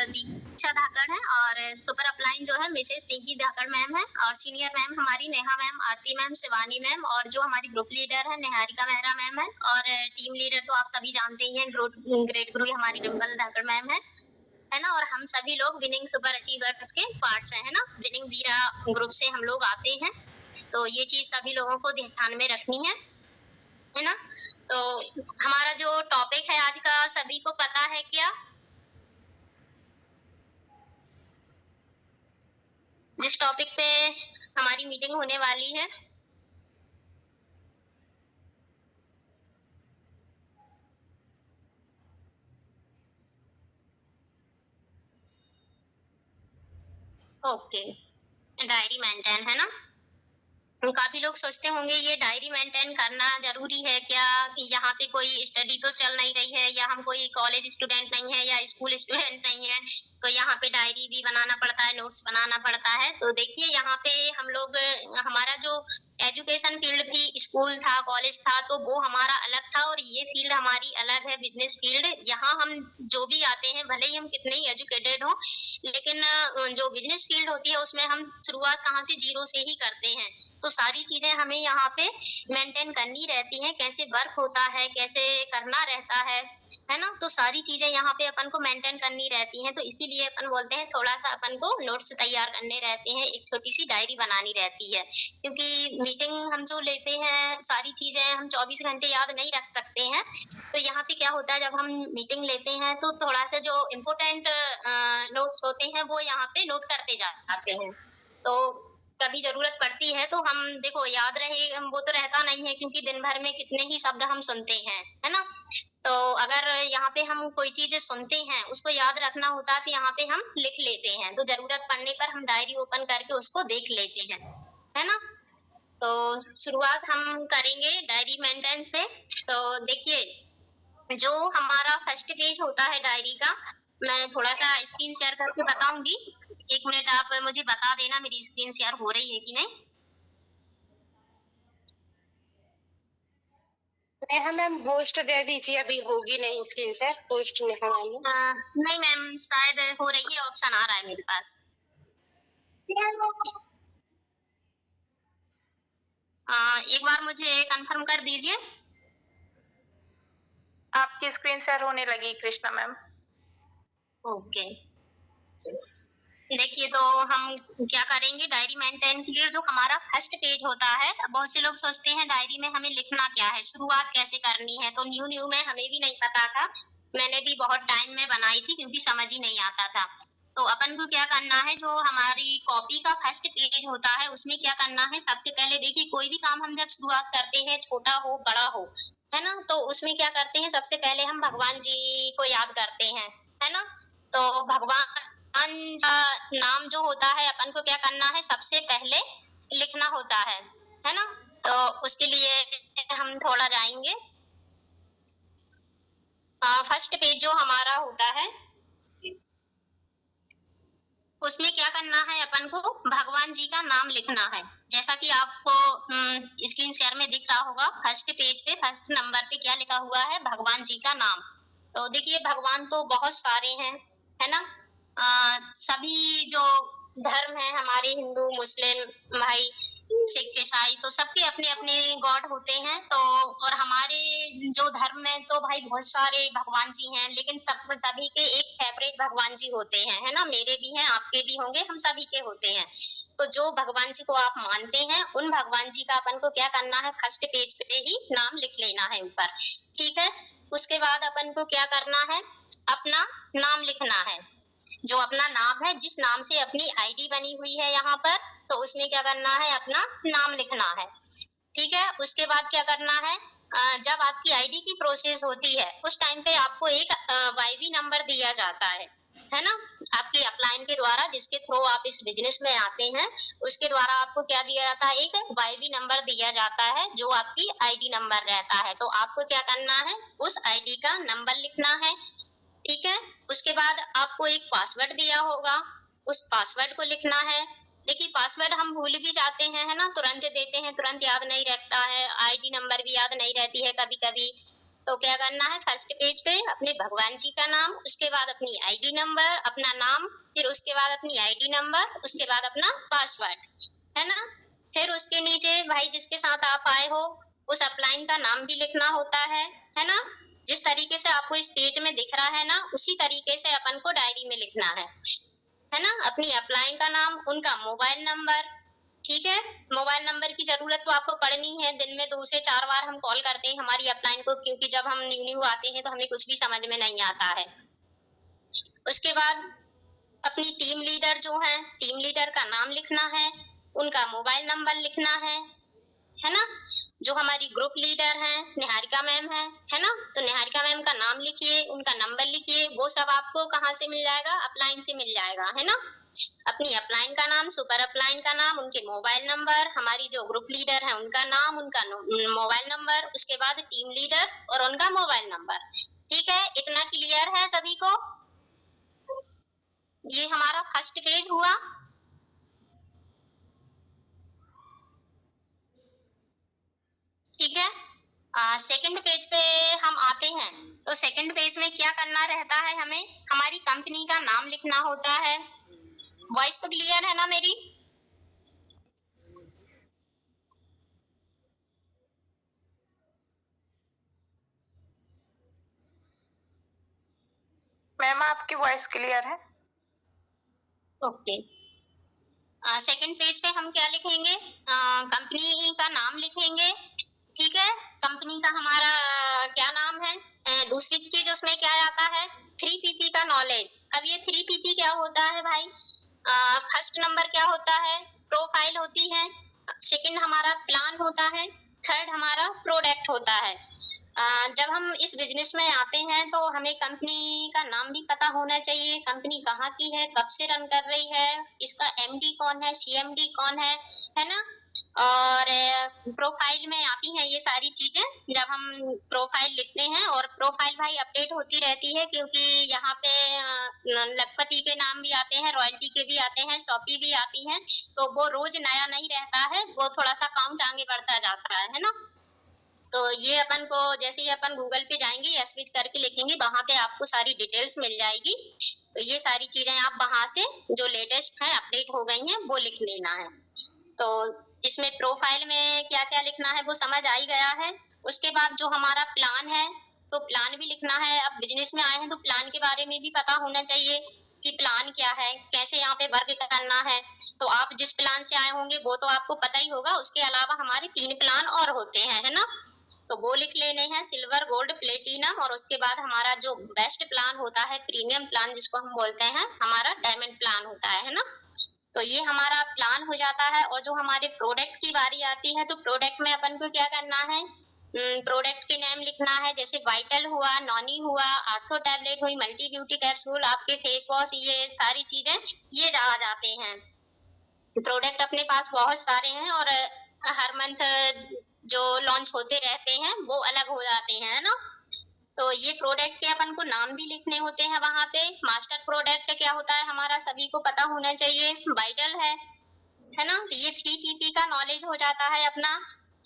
दीक्षा धाकड़ है और super upline जो है मिसेस पिंकी धाकड़ मैम है और सीनियर मैम हमारी नेहा मैम, आरती मैम, शिवानी मैम और जो हमारी ग्रुप लीडर है निहारिका मेहरा मैम है और टीम लीडर तो आप सभी जानते ही हैं ग्रेट गुरु हमारी डिम्पल धाकड़ मैम है ना। और हम सभी लोग विनिंग सुपर अचीवर्स के पार्ट्स हैं, है ना। विनिंग वीरा ग्रुप से हम लोग आते हैं, तो ये चीज सभी लोगों को ध्यान में रखनी है ना। तो हमारा जो टॉपिक है आज का सभी को पता है क्या? जिस टॉपिक पे हमारी मीटिंग होने वाली है। ओके, डायरी मेंटेन, है ना। तो काफी लोग सोचते होंगे ये डायरी मेंटेन करना जरूरी है क्या, कि यहाँ पे कोई स्टडी तो चल नहीं रही है या हम कोई कॉलेज स्टूडेंट नहीं है या स्कूल स्टूडेंट नहीं है, तो यहाँ पे डायरी भी बनाना पड़ता है, नोट्स बनाना पड़ता है। तो देखिए यहाँ पे हम लोग, हमारा जो एजुकेशन फील्ड थी, स्कूल था, कॉलेज था, तो वो हमारा अलग था और ये फील्ड हमारी अलग है, बिजनेस फील्ड। यहाँ हम जो भी आते हैं, भले ही हम कितने ही एजुकेटेड हो, लेकिन जो बिजनेस फील्ड होती है उसमें हम शुरुआत कहाँ से, जीरो से ही करते हैं। तो सारी चीजें हमें यहाँ पे मेंटेन करनी रहती हैं, कैसे वर्क होता है, कैसे करना रहता है ना। तो सारी चीजें यहाँ पे अपन को मेंटेन करनी रहती हैं, तो इसीलिए अपन बोलते हैं थोड़ा सा अपन को नोट्स तैयार करने रहते हैं, एक छोटी सी डायरी बनानी रहती है, क्योंकि मीटिंग हम जो लेते हैं सारी चीजें हम 24 घंटे याद नहीं रख सकते हैं। तो यहाँ पे क्या होता है, जब हम मीटिंग लेते हैं तो थोड़ा सा जो इम्पोर्टेंट नोट्स होते हैं वो यहाँ पे नोट करते जाते हैं। तो कभी जरूरत पड़ती है तो हम, देखो याद रहे वो तो रहता नहीं है, क्योंकि दिन भर में कितने ही शब्द हम सुनते हैं, है ना। तो अगर यहाँ पे हम कोई चीजें सुनते हैं उसको याद रखना होता है तो यहाँ पे हम लिख लेते हैं, तो जरूरत पड़ने पर हम डायरी ओपन करके उसको देख लेते हैं, है ना। तो शुरुआत हम करेंगे डायरी मेंटेन से। तो देखिए जो हमारा फर्स्ट पेज होता है डायरी का, मैं थोड़ा सा स्क्रीन शेयर करके बताऊंगी। 1 मिनट आप मुझे बता देना मेरी स्क्रीन शेयर हो रही है कि नहीं। नेहा मैम होस्ट दे दीजिए, अभी होगी नहीं स्क्रीन से होस्ट नेहा मैम। नहीं मैम, शायद हो रही है, ऑप्शन आ रहा है मेरे पास। एक बार मुझे कंफर्म कर दीजिए। आपकी स्क्रीन शेयर होने लगी कृष्णा मैम। ओके, देखिए तो हम क्या करेंगे, डायरी मेंटेन के लिए जो हमारा फर्स्ट पेज होता है, बहुत से लोग सोचते हैं डायरी में हमें लिखना क्या है, शुरुआत कैसे करनी है। तो न्यू में हमें भी नहीं पता था, मैंने भी बहुत टाइम में बनाई थी क्योंकि समझ ही नहीं आता था। तो अपन को क्या करना है, जो हमारी कॉपी का फर्स्ट पेज होता है उसमें क्या करना है, सबसे पहले देखिए कोई भी काम हम जब शुरुआत करते हैं, छोटा हो बड़ा हो, है ना, तो उसमें क्या करते हैं, सबसे पहले हम भगवान जी को याद करते हैं, है ना। तो भगवान का नाम जो होता है अपन को क्या करना है, सबसे पहले लिखना होता है ना। तो उसके लिए हम थोड़ा जाएंगे, फर्स्ट पेज जो हमारा होता है उसमें क्या करना है, अपन को भगवान जी का नाम लिखना है। जैसा कि आपको स्क्रीन शेयर में दिख रहा होगा, फर्स्ट पेज पे फर्स्ट नंबर पे क्या लिखा हुआ है, भगवान जी का नाम। तो देखिए भगवान तो बहुत सारे हैं, है ना। सभी जो धर्म है हमारे, हिंदू मुस्लिम भाई, सिख ईसाई, तो सबके अपने अपने गॉड होते हैं। तो और हमारे जो धर्म में तो भाई बहुत सारे भगवान जी हैं, लेकिन सब सभी के एक फेवरेट भगवान जी होते हैं, है ना। मेरे भी हैं, आपके भी होंगे, हम सभी के होते हैं। तो जो भगवान जी को आप मानते हैं उन भगवान जी का अपन को क्या करना है, फर्स्ट पेज पे ही नाम लिख लेना है ऊपर, ठीक है। उसके बाद अपन को क्या करना है, अपना नाम लिखना है, जो अपना नाम है, जिस नाम से अपनी आईडी बनी हुई है यहाँ पर, तो उसमें क्या करना है, अपना नाम लिखना है, ठीक है। उसके बाद क्या करना है, जब आपकी आईडी की प्रोसेस होती है उस टाइम पे आपको एक वाईवी नंबर दिया जाता है ना। आपके अपलाइन के द्वारा, जिसके थ्रू आप इस बिजनेस में आते हैं, उसके द्वारा आपको क्या दिया जाता है, एक वाईवी नंबर दिया जाता है, जो आपकी आईडी नंबर रहता है। तो आपको क्या करना है, उस आईडी का नंबर लिखना है, ठीक है। उसके बाद आपको एक पासवर्ड दिया होगा, उस पासवर्ड को लिखना है। देखिए पासवर्ड हम भूल भी जाते हैं, है ना, तुरंत देते हैं, तुरंत याद नहीं रहता है, आईडी नंबर भी याद नहीं रहती है कभी कभी, तो क्या करना है, फर्स्ट पेज पे अपने भगवान जी का नाम, उसके बाद अपनी आईडी नंबर, अपना नाम, फिर उसके बाद अपनी आईडी नंबर, उसके बाद अपना पासवर्ड, है ना। फिर उसके नीचे भाई जिसके साथ आप आए हो उस अपलाइन का नाम भी लिखना होता है ना। जिस तरीके से आपको इस पेज में दिख रहा है ना, उसी तरीके से अपन को डायरी में लिखना है ना। अपनी अपलाइन का नाम, उनका मोबाइल नंबर, ठीक है। मोबाइल नंबर की जरूरत तो आपको पड़नी है, दिन में 2 से 4 बार हम कॉल करते हैं हमारी अपलाइन को, क्योंकि जब हम न्यू न्यू आते हैं तो हमें कुछ भी समझ में नहीं आता है। उसके बाद अपनी टीम लीडर जो है, टीम लीडर का नाम लिखना है, उनका मोबाइल नंबर लिखना है ना। जो हमारी ग्रुप लीडर हैं निहारिका मैम है ना, तो निहारिका मैम का नाम लिखिए, उनका नंबर लिखिए, वो सब आपको कहाँ से मिल जाएगा, अपलाइन से मिल जाएगा, है ना। अपनी अपलाइन का नाम, सुपर अपलाइन का नाम, उनके मोबाइल नंबर, हमारी जो ग्रुप लीडर है उनका नाम, उनका मोबाइल नंबर, उसके बाद टीम लीडर और उनका मोबाइल नंबर। ठीक है, इतना क्लियर है सभी को। ये हमारा फर्स्ट पेज हुआ। ठीक है, सेकंड पेज पे हम आते हैं। तो सेकंड पेज में क्या करना रहता है, हमें हमारी कंपनी का नाम लिखना होता है। वॉइस तो क्लियर है ना मेरी? मैम आपकी वॉइस क्लियर है। ओके। सेकंड पेज पे हम क्या लिखेंगे, कंपनी का नाम लिखेंगे। ठीक है, कंपनी का हमारा क्या नाम है। दूसरी चीज उसमें क्या आता है, 3PP का नॉलेज। अब ये 3PP क्या होता है भाई, फर्स्ट नंबर क्या होता है, प्रोफाइल होती है, सेकंड हमारा प्लान होता है, थर्ड हमारा प्रोडक्ट होता है। जब हम इस बिजनेस में आते हैं तो हमें कंपनी का नाम भी पता होना चाहिए, कंपनी कहाँ की है, कब से रन कर रही है, इसका MD कौन है, CMD कौन है ना। और प्रोफाइल में आती हैं ये सारी चीजें जब हम प्रोफाइल लिखते हैं। और प्रोफाइल भाई अपडेट होती रहती है, क्योंकि यहाँ पे लखपति के नाम भी आते हैं, रॉयल्टी के भी आते हैं, शॉपी भी आती हैं, तो वो रोज नया नहीं रहता है, वो थोड़ा सा काउंट आगे बढ़ता जाता है ना। तो ये अपन को जैसे ही अपन गूगल पे जाएंगे या स्विच करके लिखेंगे, वहां पे आपको सारी डिटेल्स मिल जाएगी। तो ये सारी चीजें आप वहां से जो लेटेस्ट है अपडेट हो गई हैं वो लिख लेना है। तो इसमें प्रोफाइल में क्या क्या लिखना है वो समझ आ ही गया है। उसके बाद जो हमारा प्लान है, तो प्लान भी लिखना है। अब बिजनेस में आए हैं तो प्लान के बारे में भी पता होना चाहिए कि प्लान क्या है, कैसे यहाँ पे वर्क करना है। तो आप जिस प्लान से आए होंगे वो तो आपको पता ही होगा, उसके अलावा हमारे 3 प्लान और होते हैं, है ना। तो वो लिख लेने हैं, सिल्वर, गोल्ड, प्लेटिनम। और उसके बाद हमारा जो बेस्ट प्लान होता है, प्रीमियम प्लान जिसको हम बोलते हैं, हमारा डायमंड प्लान होता है ना। तो ये हमारा प्लान हो जाता है। और जो हमारे प्रोडक्ट की बारी आती है, तो प्रोडक्ट में अपन को क्या करना है, प्रोडक्ट के नेम लिखना है, जैसे वाइटल हुआ, नॉनी हुआ, आर्थो टैबलेट हुई, मल्टी ब्यूटी कैप्सूल, आपके फेस वॉश, ये सारी चीजें ये आ जाते हैं। प्रोडक्ट अपने पास बहुत सारे हैं और हर मंथ जो लॉन्च होते रहते हैं वो अलग हो जाते हैं, है ना। तो ये प्रोडक्ट के अपन को नाम भी लिखने होते हैं वहां पे। मास्टर प्रोडक्ट क्या होता है हमारा सभी को पता होना चाहिए, वाइटल है ना। तो ये 3PP का नॉलेज हो जाता है अपना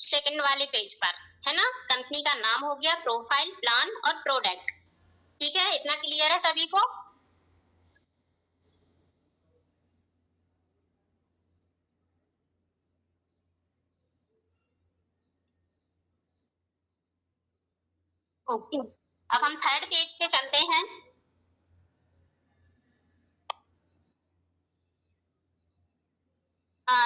सेकंड वाले पेज पर, है ना। कंपनी का नाम हो गया, प्रोफाइल, प्लान और प्रोडक्ट। ठीक है, इतना क्लियर है सभी को? ओके, अब हम थर्ड पेज पे चलते हैं।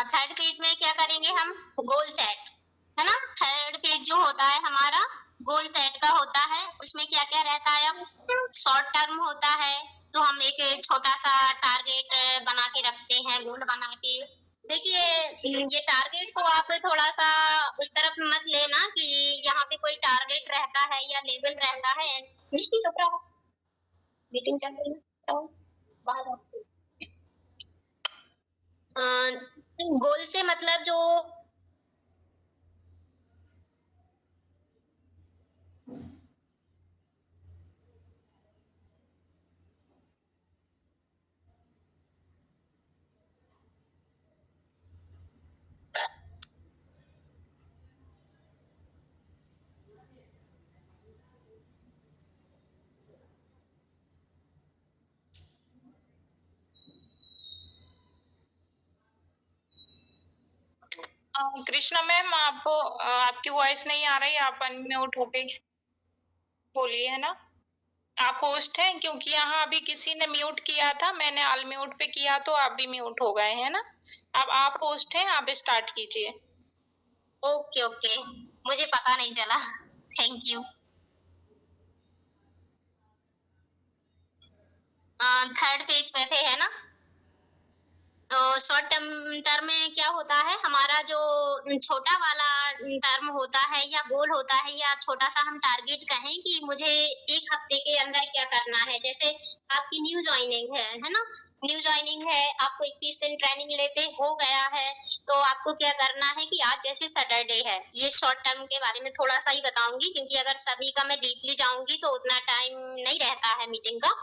थर्ड पेज में क्या करेंगे हम, गोल सेट, है ना। थर्ड पेज जो होता है हमारा गोल सेट का होता है। उसमें क्या क्या रहता है, अब शॉर्ट टर्म होता है, तो हम एक छोटा सा टारगेट बना के रखते हैं, गोल बना के। देखिए ये टारगेट को आप थोड़ा सा उस तरफ मत लेना कि यहाँ पे कोई टारगेट रहता है या लेवल रहता है। निश्चित चुप रहो, मीटिंग चल रही है, बाहर जाओ। गोल से मतलब जो कृष्णा मैम, आपको आपकी वॉइस नहीं आ रही, आप अनम्यूट होके बोलिए, है ना? आप होस्ट हैं, क्योंकि यहाँ अभी किसी ने म्यूट किया था, मैंने अनम्यूट पे किया तो आप भी म्यूट हो गए, है ना? अब आप होस्ट हैं, आप स्टार्ट कीजिए। ओके ओके, मुझे पता नहीं चला। Thank you. थर्ड पेज पे थे, है ना? तो शॉर्ट टर्म में क्या होता है, हमारा जो छोटा वाला टर्म होता है या गोल होता है या छोटा सा हम टारगेट कहें कि मुझे 1 हफ्ते के अंदर क्या करना है। जैसे आपकी न्यू जॉइनिंग है ना? न्यू जॉइनिंग है, आपको 21 दिन ट्रेनिंग लेते हो गया है, तो आपको क्या करना है कि आज जैसे सैटरडे है, ये शॉर्ट टर्म के बारे में थोड़ा सा ही बताऊंगी, क्योंकि अगर सभी का मैं डीपली जाऊंगी तो उतना टाइम नहीं रहता है मीटिंग का।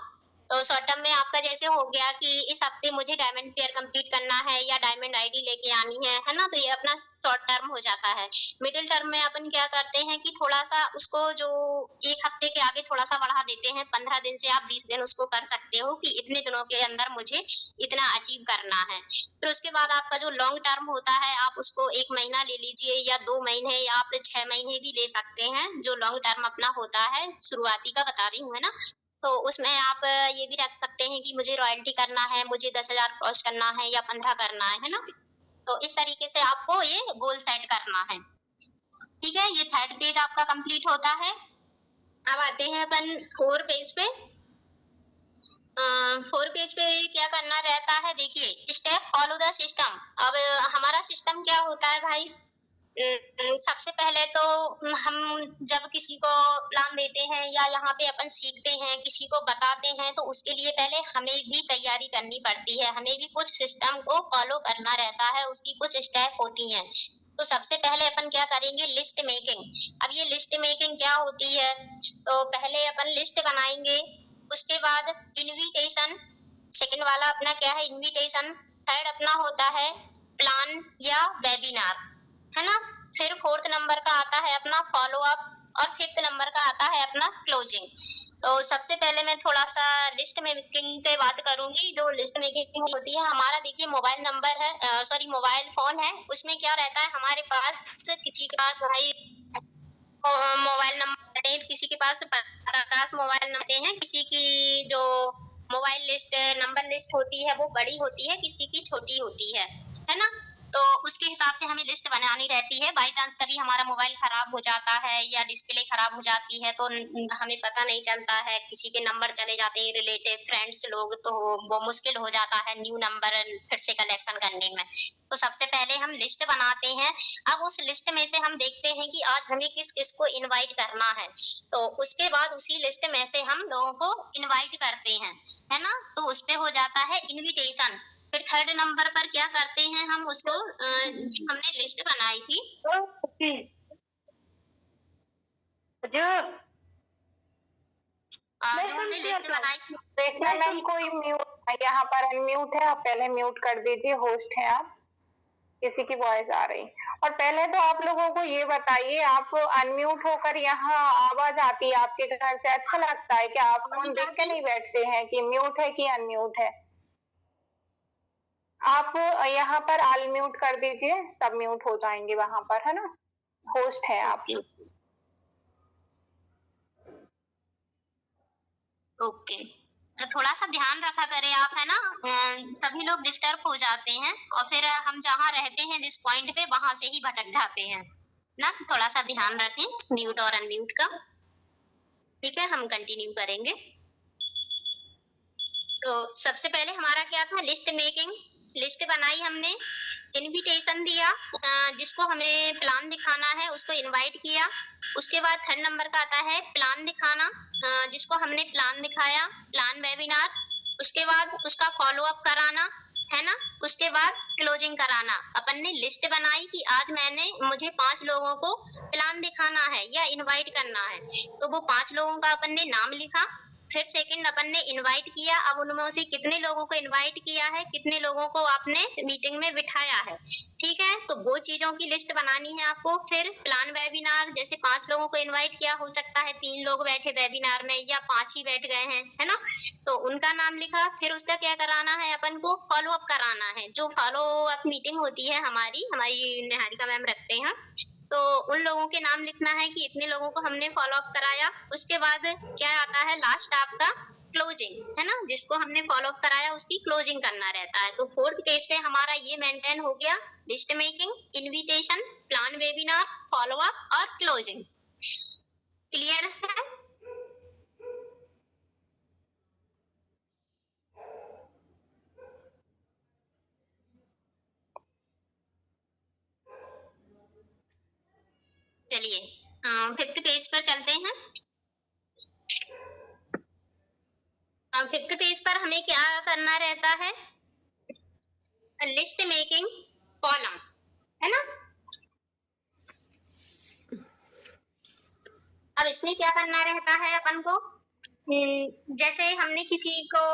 तो शॉर्ट टर्म में आपका जैसे हो गया कि इस हफ्ते मुझे डायमंड फेयर कंप्लीट करना है या डायमंड आईडी लेके आनी है ना? तो ये अपना शॉर्ट टर्म हो जाता है। मिडिल टर्म में अपन क्या करते हैं कि थोड़ा सा उसको जो 1 हफ्ते के आगे थोड़ा सा बढ़ा देते हैं, 15 दिन से आप 20 दिन उसको कर सकते हो कि इतने दिनों के अंदर मुझे इतना अचीव करना है। फिर उसके बाद आपका जो लॉन्ग टर्म होता है, आप उसको 1 महीना ले लीजिए या 2 महीने या आप 6 महीने भी ले सकते हैं। जो लॉन्ग टर्म अपना होता है, शुरुआती का बता रही हूँ, है ना? तो उसमें आप ये भी रख सकते हैं कि मुझे रॉयल्टी करना है, मुझे 10,000 क्रॉस करना है या 15 करना है ना? तो इस तरीके से आपको ये गोल सेट करना है। ठीक है, ये थर्ड पेज आपका कंप्लीट होता है। अब आते हैं अपन 4 पेज पे। 4 पेज पे क्या करना रहता है, देखिए, स्टेप फॉलो द सिस्टम। अब हमारा सिस्टम क्या होता है भाई? सबसे पहले तो हम जब किसी को प्लान देते हैं या यहाँ पे अपन सीखते हैं, किसी को बताते हैं, तो उसके लिए पहले हमें भी तैयारी करनी पड़ती है, हमें भी कुछ सिस्टम को फॉलो करना रहता है, उसकी कुछ स्टेप होती हैं। तो सबसे पहले अपन क्या करेंगे, लिस्ट मेकिंग। अब ये लिस्ट मेकिंग क्या होती है, तो पहले अपन लिस्ट बनाएंगे, उसके बाद इनविटेशन, सेकंड वाला अपना क्या है, इनविटेशन। थर्ड अपना होता है प्लान या वेबिनार, है ना? फिर 4th नंबर का आता है अपना फॉलो अप और 5th नंबर का आता है अपना क्लोजिंग। तो सबसे पहले मैं थोड़ा सा लिस्ट मेकिंग पे बात करूंगी। जो लिस्ट मेकिंग होती है, हमारा देखिए मोबाइल नंबर है, सॉरी मोबाइल फोन है, उसमें क्या रहता है हमारे पास, किसी के पास भाई मोबाइल नंबर है, किसी के पास 50 मोबाइल नंबर हैं, किसी की जो मोबाइल लिस्ट नंबर लिस्ट होती है वो बड़ी होती है, किसी की छोटी होती है ना? तो उसके हिसाब से हमें लिस्ट बनानी रहती है। बाई चांस कभी हमारा मोबाइल खराब हो जाता है या डिस्प्ले खराब हो जाती है तो हमें पता नहीं चलता है, किसी के नंबर चले जाते हैं रिलेटिव फ्रेंड्स लोग, तो वो मुश्किल हो जाता है न्यू नंबर फिर से कलेक्शन करने में। तो सबसे पहले हम लिस्ट बनाते हैं। अब उस लिस्ट में से हम देखते हैं कि आज हमें किस किस को इनवाइट करना है, तो उसके बाद उसी लिस्ट में से हम लोगों को इनवाइट करते हैं, है ना? तो उस पे हो जाता है इनविटेशन। फिर थर्ड नंबर पर क्या करते हैं हम उसको, जो हमने लिस्ट बनाई थी, जो हमने लिस्ट बनाई थी, देखना मैम, कोई म्यूट यहाँ पर अनम्यूट है, आप पहले म्यूट कर दीजिए, होस्ट हैं आप, किसी की वॉइस आ रही। और पहले तो आप लोगों को ये बताइए, आप अनम्यूट होकर यहाँ आवाज आती है आपके घर से, अच्छा लगता है क्या? आप फोन देख के नहीं बैठते हैं कि म्यूट है कि अनम्यूट है? आप यहाँ पर अनम्यूट कर दीजिए, सब म्यूट हो जाएंगे वहां पर, है ना? होस्ट है आप। ओके, थोड़ा सा ध्यान रखा करें आप, है ना? सभी लोग डिस्टर्ब हो जाते हैं और फिर हम जहाँ रहते हैं जिस पॉइंट पे, वहां से ही भटक जाते हैं ना। थोड़ा सा ध्यान रखें म्यूट और अनम्यूट का। ठीक है, हम कंटिन्यू करेंगे। तो सबसे पहले हमारा क्या था, लिस्ट मेकिंग। लिस्ट बनाई हमने, इनविटेशन दिया, जिसको हमें प्लान दिखाना है उसको इनवाइट किया। उसके बाद थर्ड नंबर का आता है प्लान दिखाना, जिसको हमने प्लान दिखाया, प्लान वेबिनार। उसके बाद उसका फॉलो अप कराना, है ना? उसके बाद क्लोजिंग कराना। अपन ने लिस्ट बनाई कि आज मुझे 5 लोगों को प्लान दिखाना है या इनवाइट करना है, तो वो 5 लोगों का अपन ने नाम लिखा। फिर सेकंड अपन ने इनवाइट किया, अब उनमें से कितने लोगों को इनवाइट किया है, कितने लोगों को आपने मीटिंग में बिठाया है, ठीक है। तो वो चीजों की लिस्ट बनानी है आपको। फिर प्लान वेबिनार, जैसे 5 लोगों को इनवाइट किया, हो सकता है 3 लोग बैठे वेबिनार में या 5 ही बैठ गए हैं, है ना, तो उनका नाम लिखा। फिर उसका क्या कराना है, अपन को फॉलो अप कराना है। जो फॉलो अप मीटिंग होती है हमारी निहारिका मैम रखते हैं, तो उन लोगों के नाम लिखना है कि इतने लोगों को हमने फॉलो अप कराया। उसके बाद क्या आता है, लास्ट आपका क्लोजिंग, है ना, जिसको हमने फॉलो अप कराया उसकी क्लोजिंग करना रहता है। तो 4th पेज पे हमारा ये मेंटेन हो गया, list making, invitation, plan webinar, follow up और क्लोजिंग। क्लियर है? चलिए 5th पेज पर चलते हैं। 5th पेज पर हमें क्या करना रहता है, लिस्ट मेकिंग कॉलम, है ना। अब इसमें क्या करना रहता है अपन को, जैसे हमने किसी को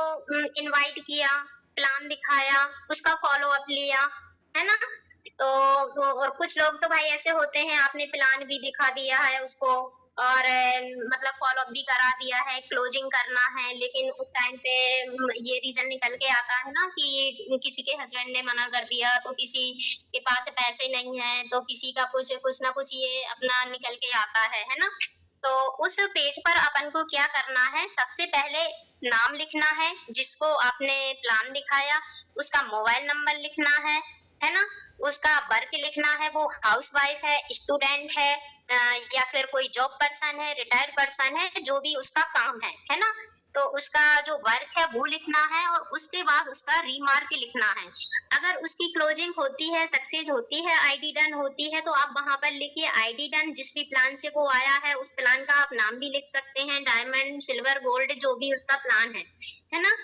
इनवाइट किया, प्लान दिखाया, उसका फॉलो अप लिया, है ना। तो और कुछ लोग तो भाई ऐसे होते हैं, आपने प्लान भी दिखा दिया है उसको और मतलब फॉलो अप भी करा दिया है, क्लोजिंग करना है, लेकिन उस टाइम पे ये रीजन निकल के आता है ना कि किसी के हस्बैंड ने मना कर दिया, तो किसी के पास पैसे नहीं है, तो किसी का कुछ ना कुछ ये अपना निकल के आता है ना। तो उस पेज पर अपन को क्या करना है, सबसे पहले नाम लिखना है जिसको आपने प्लान दिखाया, उसका मोबाइल नंबर लिखना है ना, उसका वर्क लिखना है, वो हाउसवाइफ है, स्टूडेंट है या फिर कोई जॉब पर्सन है, रिटायर्ड पर्सन है, जो भी उसका काम है ना। तो उसका जो वर्क है वो लिखना है और उसके बाद उसका रीमार्क लिखना है। अगर उसकी क्लोजिंग होती है, सक्सेस होती है, आईडी डन होती है, तो आप वहां पर लिखिए आईडी डन। जिस भी प्लान से वो आया है उस प्लान का आप नाम भी लिख सकते हैं, डायमंड, सिल्वर, गोल्ड, जो भी उसका प्लान है ना।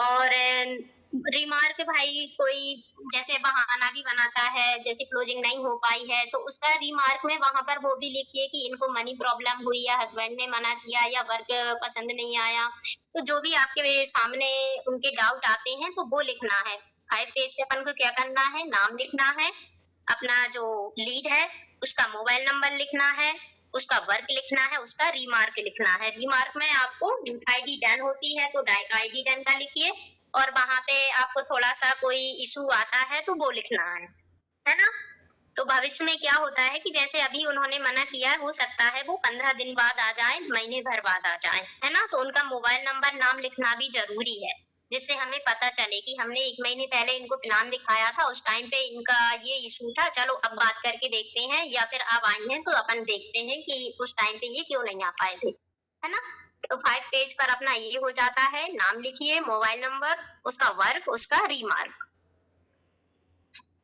और रिमार्क भाई कोई जैसे बहाना भी बनाता है, जैसे क्लोजिंग नहीं हो पाई है, तो उसका रिमार्क में वहां पर वो भी लिखिए कि इनको मनी प्रॉब्लम हुई या हस्बैंड ने मना किया या वर्क पसंद नहीं आया। तो जो भी आपके सामने उनके डाउट आते हैं तो वो लिखना है। 5 पेज पे अपन को क्या करना है, नाम लिखना है, अपना जो लीड है उसका मोबाइल नंबर लिखना है, उसका वर्क लिखना है, उसका रिमार्क लिखना है। रिमार्क में आपको आईडी डन होती है तो आईडी डन का लिखिए, और वहां पे आपको थोड़ा सा कोई इशू आता है तो वो लिखना है ना। तो भविष्य में क्या होता है कि जैसे अभी उन्होंने मना किया है, हो सकता है वो 15 दिन बाद आ जाए, महीने भर बाद आ जाए, है ना। तो उनका मोबाइल नंबर, नाम लिखना भी जरूरी है, जिससे हमें पता चले कि हमने 1 महीने पहले इनको प्लान दिखाया था, उस टाइम पे इनका ये इशू था, चलो अब बात करके देखते हैं, या फिर अब आई हैं तो अपन देखते हैं कि उस टाइम पे ये क्यों नहीं आ पाए थे, है ना। तो 5 पेज पर अपना ये हो जाता है, नाम लिखिए, मोबाइल नंबर, उसका वर्क, उसका रीमार्क।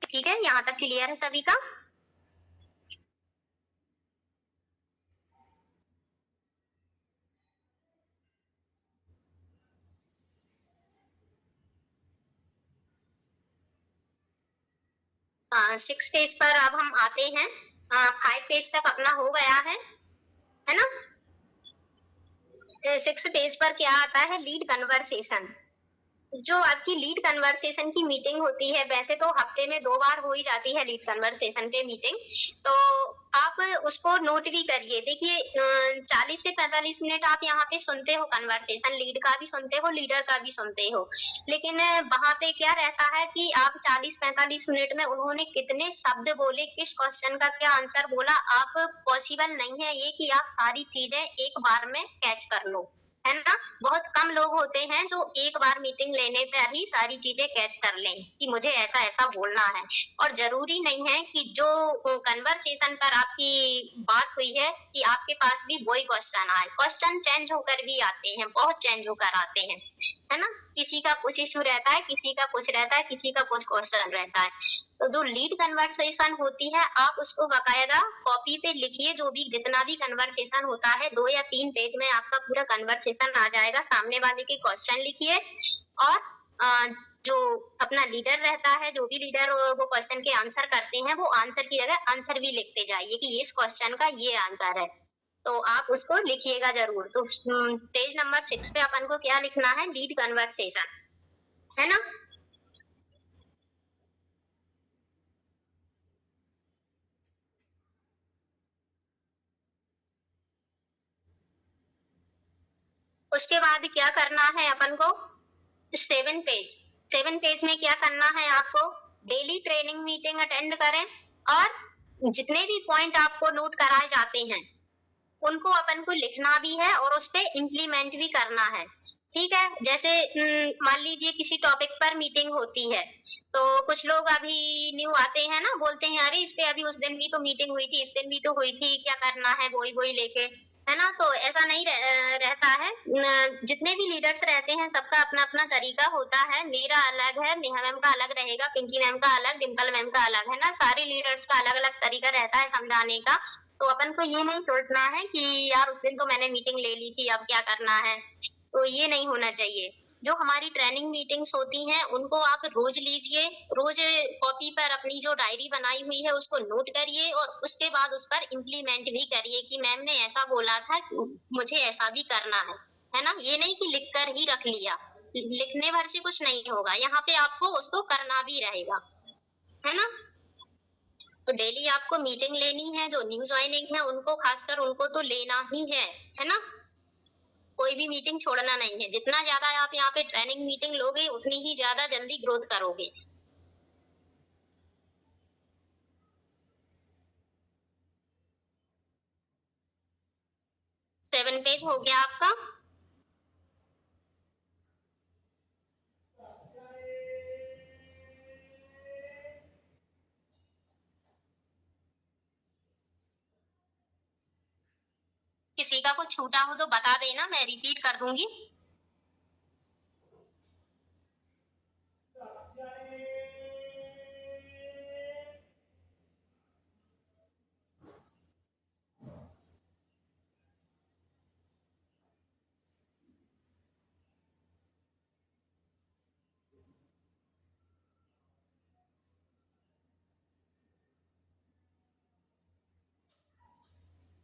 ठीक है, यहाँ तक क्लियर है सभी का। सिक्स पेज पर अब हम आते हैं। 5 पेज तक अपना हो गया है ना। 6 पेज पर क्या आता है, लीड कन्वर्सेशन। जो आपकी लीड कन्वर्सेशन की मीटिंग होती है, वैसे तो हफ्ते में 2 बार हो ही जाती है लीड कन्वर्सेशन पे मीटिंग, तो आप उसको नोट भी करिए। देखिए 40 से 45 मिनट आप यहाँ पे सुनते हो कन्वर्सेशन, लीड का भी सुनते हो, लीडर का भी सुनते हो, लेकिन वहां पे क्या रहता है कि आप 40-45 मिनट में उन्होंने कितने शब्द बोले, किस क्वेश्चन का क्या आंसर बोला, आप पॉसिबल नहीं है ये कि आप सारी चीजें एक बार में कैच कर लो, है ना। बहुत कम लोग होते हैं जो एक बार मीटिंग लेने पर ही सारी चीजें कैच कर लें कि मुझे ऐसा ऐसा बोलना है। और जरूरी नहीं है कि जो कन्वर्सेशन पर आपकी बात हुई है कि आपके पास भी वही क्वेश्चन आए। क्वेश्चन चेंज होकर भी आते हैं, बहुत चेंज होकर आते हैं, है ना। किसी का कुछ इशू रहता है, किसी का कुछ रहता है, किसी का कुछ क्वेश्चन रहता है। तो जो लीड कन्वर्सेशन होती है आप उसको बकायदा कॉपी पे लिखिए। जो भी जितना भी कन्वर्सेशन होता है 2 या 3 पेज में आपका पूरा कन्वर्सेशन आ जाएगा। सामने वाले के क्वेश्चन लिखिए और जो अपना लीडर रहता है, जो भी लीडर वो क्वेश्चन के आंसर करते हैं, वो आंसर की जगह आंसर भी लिखते जाइए कि इस क्वेश्चन का ये आंसर है तो आप उसको लिखिएगा जरूर। तो पेज नंबर 6 पे अपन को क्या लिखना है, लीड कन्वर्सेशन, है ना। उसके बाद क्या करना है अपन को, 7 पेज में क्या करना है आपको, डेली ट्रेनिंग मीटिंग अटेंड करें और जितने भी पॉइंट आपको नोट कराए जाते हैं उनको अपन को लिखना भी है और उस पे इम्प्लीमेंट भी करना है। ठीक है, जैसे मान लीजिए किसी टॉपिक पर मीटिंग होती है, तो कुछ लोग अभी न्यू आते हैं ना, बोलते हैं अरे इस पे अभी उस दिन भी तो मीटिंग हुई थी, इस दिन भी तो हुई थी, क्या करना है वही वही लेके, है ना। तो ऐसा नहीं रहता है। जितने भी लीडर्स रहते हैं सबका अपना अपना तरीका होता है। मेरा अलग है, नेहा मैम का अलग रहेगा, पिंकी मैम का अलग, डिम्पल मैम का अलग, है ना। सारे लीडर्स का अलग अलग तरीका रहता है समझाने का। तो अपन को ये नहीं सोचना है कि यार उस दिन तो मैंने मीटिंग ले ली थी, अब क्या करना है, तो ये नहीं होना चाहिए। जो हमारी ट्रेनिंग मीटिंग्स होती हैं उनको आप रोज लीजिए, रोज कॉपी पर अपनी जो डायरी बनाई हुई है उसको नोट करिए और उसके बाद उस पर इम्प्लीमेंट भी करिए कि मैम ने ऐसा बोला था, मुझे ऐसा भी करना है ना। ये नहीं कि लिख कर ही रख लिया, लिखने भर से कुछ नहीं होगा, यहाँ पे आपको उसको करना भी रहेगा, है ना। तो डेली आपको मीटिंग लेनी है, जो न्यू ज्वाइनिंग है उनको, खासकर उनको तो लेना ही है ना। कोई भी मीटिंग छोड़ना नहीं है। जितना ज्यादा आप यहाँ पे ट्रेनिंग मीटिंग लोगे उतनी ही ज्यादा जल्दी ग्रोथ करोगे। 7 पेज हो गया आपका। किसी का कुछ छूटा हो तो बता देना, मैं रिपीट कर दूंगी।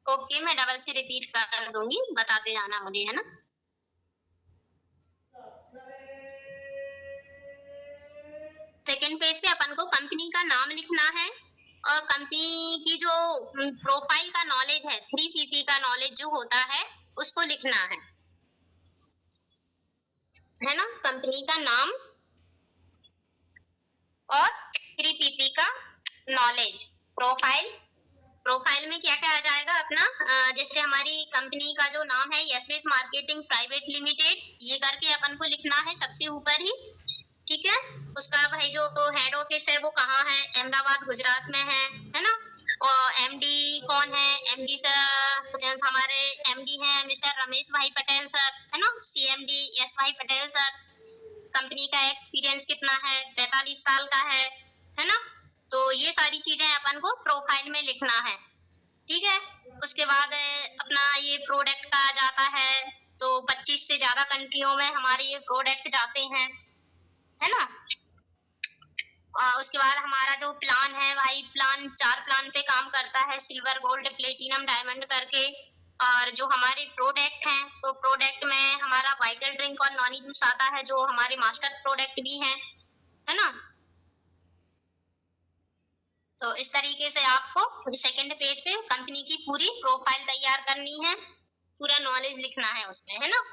ओके, मैं डबल से रिपीट कर दूंगी, बताते जाना मुझे, है ना। सेकेंड पेज पे अपन को कंपनी का नाम लिखना है और कंपनी की जो प्रोफाइल का नॉलेज है, 3PP का नॉलेज जो होता है उसको लिखना है ना। कंपनी का नाम और 3PP का नॉलेज, प्रोफाइल में क्या क्या आ जाएगा अपना, जैसे हमारी कंपनी का जो नाम है यशवेज मार्केटिंग प्राइवेट लिमिटेड, ये करके अपन को लिखना है सबसे ऊपर ही। ठीक है, उसका भाई जो हेड ऑफिस है वो कहाँ है, अहमदाबाद गुजरात में है ना। और एमडी कौन है, एमडी सर हमारे एमडी हैं मिस्टर रमेश भाई पटेल सर, है ना। सीएमडी एस भाई पटेल सर। कंपनी का एक्सपीरियंस कितना है, 43 साल का है ना। तो ये सारी चीजें अपन को प्रोफाइल में लिखना है। ठीक है, उसके बाद अपना ये प्रोडक्ट का जाता है, तो 25 से ज्यादा कंट्रियों में हमारे ये प्रोडक्ट जाते हैं, है ना। उसके बाद हमारा जो प्लान है भाई, 4 प्लान पे काम करता है, सिल्वर गोल्ड प्लेटिनम डायमंड करके। और जो हमारे प्रोडक्ट हैं, तो प्रोडक्ट में हमारा वाइटल ड्रिंक और नॉनी जूस आता है जो हमारे मास्टर प्रोडक्ट भी हैं, है ना। तो इस तरीके से आपको सेकंड पेज पे कंपनी की पूरी प्रोफाइल तैयार करनी है, पूरा नॉलेज लिखना है उसमें, है ना।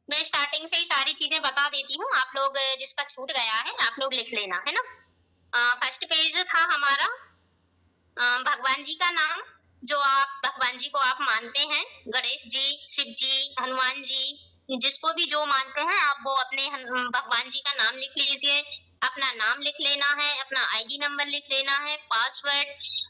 मैं स्टार्टिंग से ही सारी चीजें बता देती हूँ, आप लोग जिसका छूट गया है आप लोग लिख लेना, है ना। फर्स्ट पेज था हमारा भगवान जी का नाम, जो आप भगवान जी को आप मानते हैं, गणेश जी, शिव जी, हनुमान जी, जिसको भी जो मानते हैं आप, वो अपने भगवान जी का नाम लिख लीजिए। अपना नाम लिख लेना है, अपना आईडी नंबर लिख लेना है, पासवर्ड।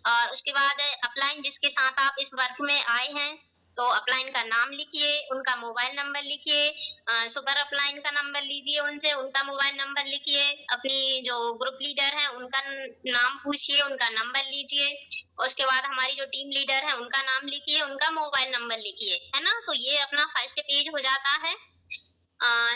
और उसके बाद अपलाइन जिसके साथ आप इस वर्क में आए हैं, तो अपलाइन का नाम लिखिए, उनका मोबाइल नंबर लिखिए। सुपर अपलाइन का नंबर लीजिए उनसे, उनका मोबाइल नंबर लिखिए। अपनी जो ग्रुप लीडर है उनका नाम पूछिए, उनका नंबर लीजिए। उसके बाद हमारी जो टीम लीडर है उनका नाम लिखिए, उनका मोबाइल नंबर लिखिए, है ना। तो ये अपना फर्स्ट पेज हो जाता है।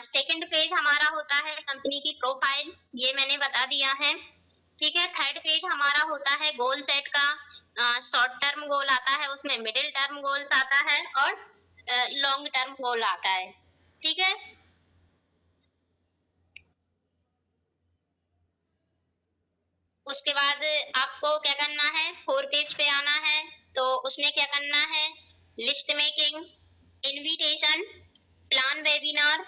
सेकंड पेज हमारा होता है कंपनी की प्रोफाइल, ये मैंने बता दिया है। ठीक है। थर्ड पेज हमारा होता है गोल सेट का। शॉर्ट टर्म गोल आता है, उसमें मिडिल टर्म गोल्स आता है और लॉन्ग टर्म गोल आता है। ठीक है। उसके बाद आपको क्या करना है, 4 पेज पे आना है। तो उसमें क्या करना है, list making, invitation, plan webinar,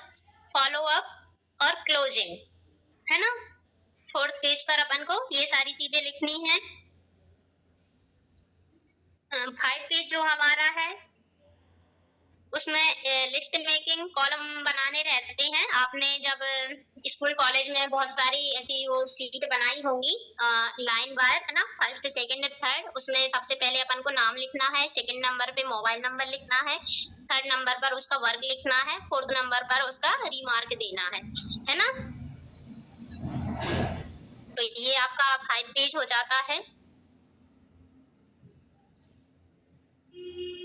follow up और क्लोजिंग, है ना। 4th पेज पर अपन को ये सारी चीजें लिखनी है। 5 पेज जो हमारा है उसमें लिस्ट मेकिंग कॉलम बनाने रहते हैं। आपने जब स्कूल कॉलेज में बहुत सारी ऐसी वो सीट बनाई होंगी लाइन वार, है ना, फर्स्ट सेकंड थर्ड। उसमें सबसे पहले अपन को नाम लिखना है, सेकंड नंबर पे मोबाइल नंबर लिखना है, थर्ड नंबर पर उसका वर्ग लिखना है, फोर्थ नंबर पर उसका रिमार्क देना है ना। तो ये आपका 5 पेज हो जाता है।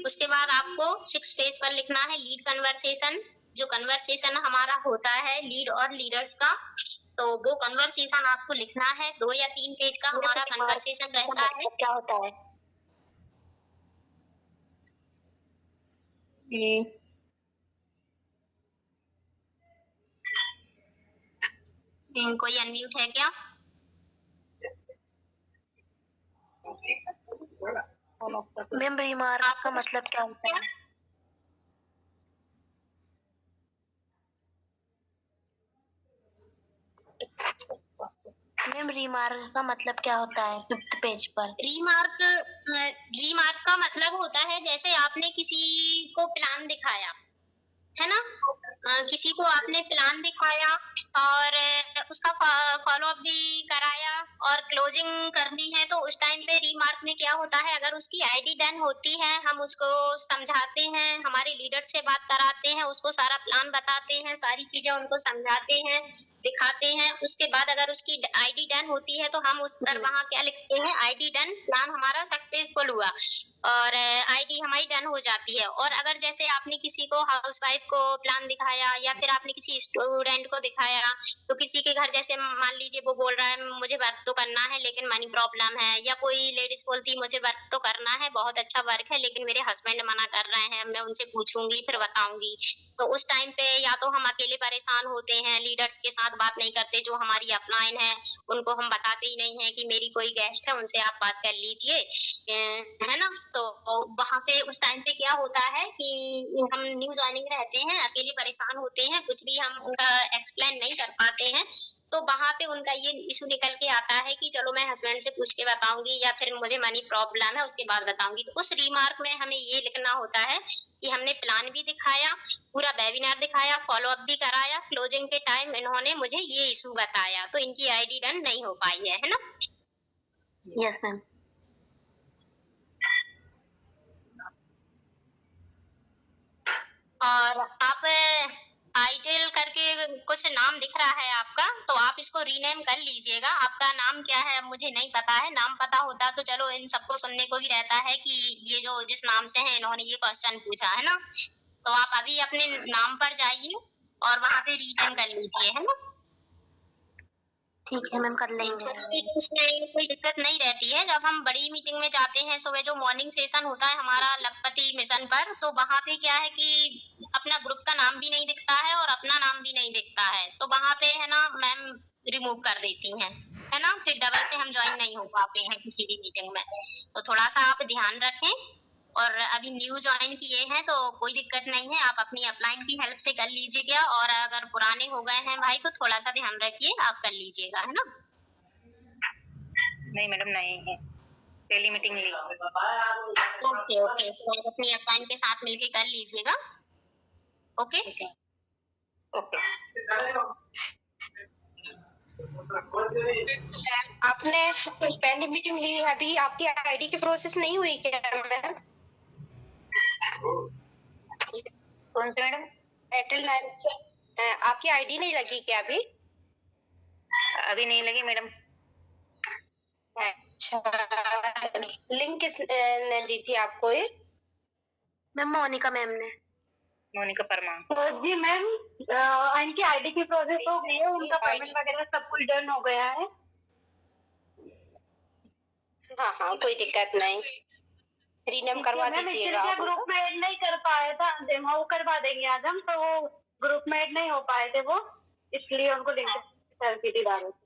उसके बाद आपको 6 पेज पर लिखना है लीड कन्वर्सेशन। जो कन्वर्सेशन हमारा होता है लीड और लीडर्स का, तो वो कन्वर्सेशन आपको लिखना है। 2 या 3 पेज का हमारा कन्वर्सेशन रहता है। क्या होता है? कोई अनम्यूट है क्या? मैम रिमार्क का मतलब क्या होता है? मैम रिमार्क का मतलब क्या होता है 5th पेज पर? रिमार्क का मतलब होता है जैसे आपने किसी को प्लान दिखाया, है ना। किसी को आपने प्लान दिखाया और उसका फॉलो अप भी कराया और क्लोजिंग करनी है, तो उस टाइम पे रीमार्क में क्या होता है, अगर उसकी आईडी डन होती है, हम उसको समझाते हैं, हमारे लीडर से बात कराते हैं, उसको सारा प्लान बताते हैं, सारी चीजें उनको समझाते हैं, दिखाते हैं। उसके बाद अगर उसकी आईडी डन होती है तो हम उस पर वहाँ क्या लिखते हैं, आईडी डन, प्लान हमारा सक्सेसफुल हुआ और आईडी हमारी डन हो जाती है। और अगर जैसे आपने किसी को हाउसवाइफ को प्लान दिखाया या फिर आपने किसी स्टूडेंट को दिखाया, तो किसी के घर जैसे मान लीजिए वो बोल रहा है मुझे वर्क तो करना है लेकिन मनी प्रॉब्लम है, या कोई लेडीज बोलती मुझे वर्क तो करना है, बहुत अच्छा वर्क है, लेकिन मेरे हस्बैंड मना कर रहे हैं, मैं उनसे पूछूंगी फिर बताऊंगी। तो उस टाइम पे या तो हम अकेले परेशान होते हैं, लीडर्स के साथ बात नहीं करते, जो हमारी अपलाइन है उनको हम बताते ही नहीं है कि मेरी कोई गेस्ट है उनसे आप बात कर लीजिए, है ना। तो वहाँ पे उस टाइम पे क्या होता है कि हम न्यू ज्वाइनिंग रहते हैं, अकेले परेशान होते हैं, कुछ भी हम उनका एक्सप्लेन नहीं कर पाते हैं, तो वहाँ पे उनका ये इशू निकल के आता है कि चलो मैं हस्बैंड से पूछ के बताऊंगी या फिर मुझे मनी प्रॉब्लम है उसके बाद बताऊंगी। तो उस रिमार्क में हमें ये लिखना होता है कि हमने प्लान भी दिखाया, पूरा वेबिनार दिखाया, फॉलो अप भी कराया, क्लोजिंग के टाइम इन्होंने मुझे ये इशू बताया, तो इनकी आईडी डन नहीं हो पाई है ना। Yes ma'am. और आप आइडियल करके कुछ नाम दिख रहा है आपका, तो आप इसको रीनेम कर लीजिएगा। आपका नाम क्या है मुझे नहीं पता है, नाम पता होता तो चलो इन सबको सुनने को भी रहता है कि ये जो जिस नाम से है इन्होंने ये क्वेश्चन पूछा, है ना। तो आप अभी अपने नाम पर जाइए और वहाँ पे रीनेम कर लीजिए, है ना। ठीक है मैम, कर लेंगे। कोई दिक्कत नहीं रहती है। जब हम बड़ी मीटिंग में जाते हैं सुबह, जो मॉर्निंग सेशन होता है हमारा लखपति मिशन पर, तो वहाँ पे क्या है कि अपना ग्रुप का नाम भी नहीं दिखता है और अपना नाम भी नहीं दिखता है, तो वहाँ पे है ना मैम रिमूव कर देती हैं, है ना। फिर डबल से हम ज्वाइन नहीं हो पाते हैं किसी भी मीटिंग में, तो थोड़ा सा आप ध्यान रखें। और अभी न्यू ज्वाइन किए हैं तो कोई दिक्कत नहीं है, आप अपनी अपलाइन की हेल्प से कर लीजिएगा, और अगर पुराने हो गए हैं भाई तो थोड़ा सा ध्यान रखिए, आप कर लीजिएगा, है ना। नहीं मैडम, नहीं है, पहली मीटिंग ली। ओके ओके, तो आप अपनी अपलाइन के साथ मिलके कर लीजिएगा। Okay okay. आपने पहली मीटिंग ली है, अभी आपकी आईडी की प्रोसेस नहीं हुई क्या मैम? कौन से मैडम? एयरटेल 9 से आपकी आईडी नहीं लगी क्या अभी? अभी नहीं लगी मैडम। अच्छा, लिंक किस ने दी थी आपको ये? मैम मोनिका मैम ने। मोनिका परमार। तो जी मैम, इनकी आईडी की प्रोसेस हो गई है, उनका पेमेंट वगैरह सब कुछ डन हो गया है। हाँ हाँ, कोई दिक्कत नहीं, रीनेम करवा मैम इसके दीजिएगा लिए आप ग्रुप उनको। में ऐड नहीं कर पाया था, वो करवा देंगे आज हम, तो वो ग्रुप में ऐड नहीं हो पाए थे वो, इसलिए उनको लिंक सर्किट डाले थे।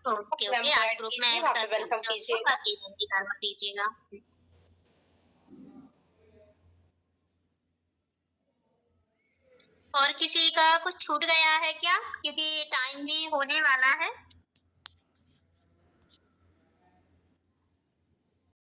ओके मैम ओके, को आज ऐड ग्रुप में कीजिए, ऐड वहाँ कर पे वेलकम दीजिएगा, कीजिएगा। बाकी जल्दी करवा दीजिएगा। और किसी का कुछ छूट गया है क्या? क्योंकि टाइम भी होने वाला है।